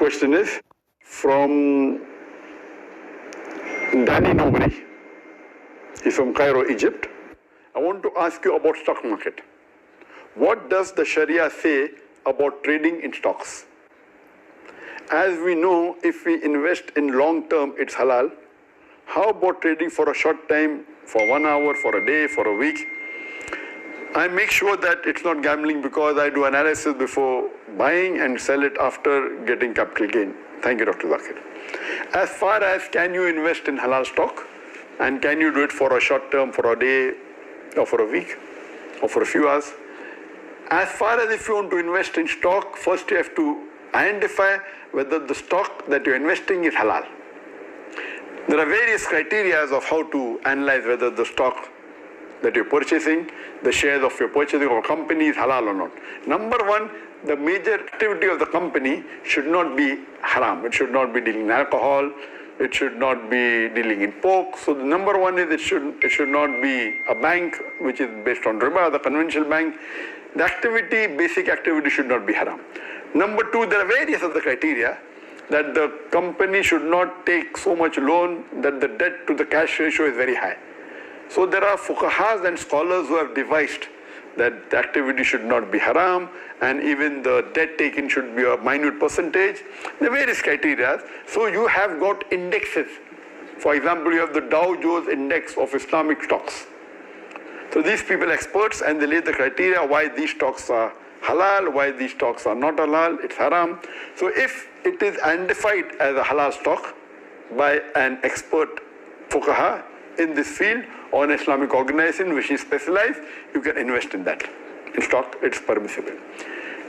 question is from Danny Nobody. He's from Cairo, Egypt. I want to ask you about stock market. What does the Sharia say about trading in stocks? As we know, if we invest in long term, it's halal. How about trading for a short time, for 1 hour, for a day, for a week? I make sure that it's not gambling because I do analysis before buying and sell it after getting capital gain. Thank you, Dr. ذاكر. As far as can you invest in halal stock, and can you do it for a short term, for a day, or for a week, or for a few hours? As far as if you want to invest in stock, first you have to identify whether the stock that you're investing is halal. There are various criteria of how to analyze whether the stock that you're purchasing, the shares of your purchasing of a company is halal or not. Number one, the major activity of the company should not be haram. It should not be dealing in alcohol. It should not be dealing in pork. So the number one is it should not be a bank which is based on riba, the conventional bank. The activity, basic activity should not be haram. Number two, there are various other criteria that the company should not take so much loan that the debt to the cash ratio is very high. So there are fuqahas and scholars who have devised that the activity should not be haram and even the debt taken should be a minute percentage. There are various criteria. So you have got indexes. For example, you have the Dow Jones Index of Islamic stocks. So these people are experts and they lay the criteria why these stocks are halal, why these stocks are not halal, it's haram. So if it is identified as a halal stock by an expert fuqaha in this field or an Islamic organization which is specialized, you can invest in that. In stock, it's permissible.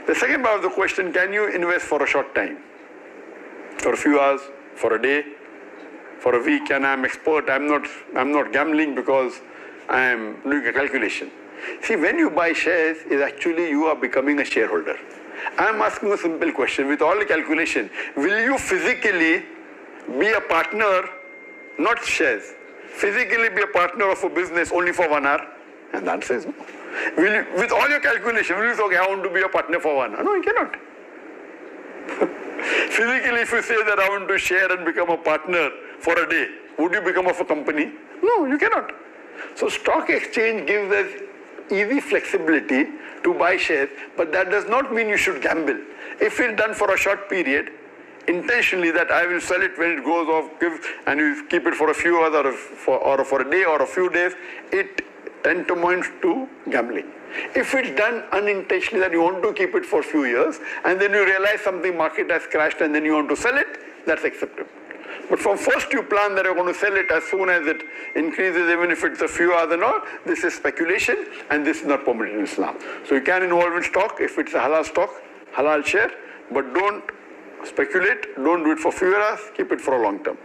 The second part of the question, can you invest for a short time? For a few hours, for a day, for a week, and I'm expert, I'm not gambling because I am doing a calculation. See, when you buy shares, is actually you are becoming a shareholder. I'm asking a simple question. With all the calculation, will you physically be a partner, not shares, physically be a partner of a business only for 1 hour? And the answer is no. Will you, with all your calculation, will you say, okay, I want to be a partner for 1 hour? No, you cannot. Physically, if you say that I want to share and become a partner for a day, would you become of a company? No, you cannot. So stock exchange gives us easy flexibility to buy shares, but that does not mean you should gamble. If it's done for a short period, intentionally that I will sell it when it goes off, and you keep it for a few hours or for a day or a few days, it tantamount to gambling. If it's done unintentionally that you want to keep it for a few years and then you realize something market has crashed and then you want to sell it, that's acceptable. But from first you plan that you're going to sell it as soon as it increases, even if it's a few hours and all, this is speculation and this is not permitted in Islam. So you can involve in stock if it's a halal stock, halal share, but don't speculate, don't do it for few hours, keep it for a long term.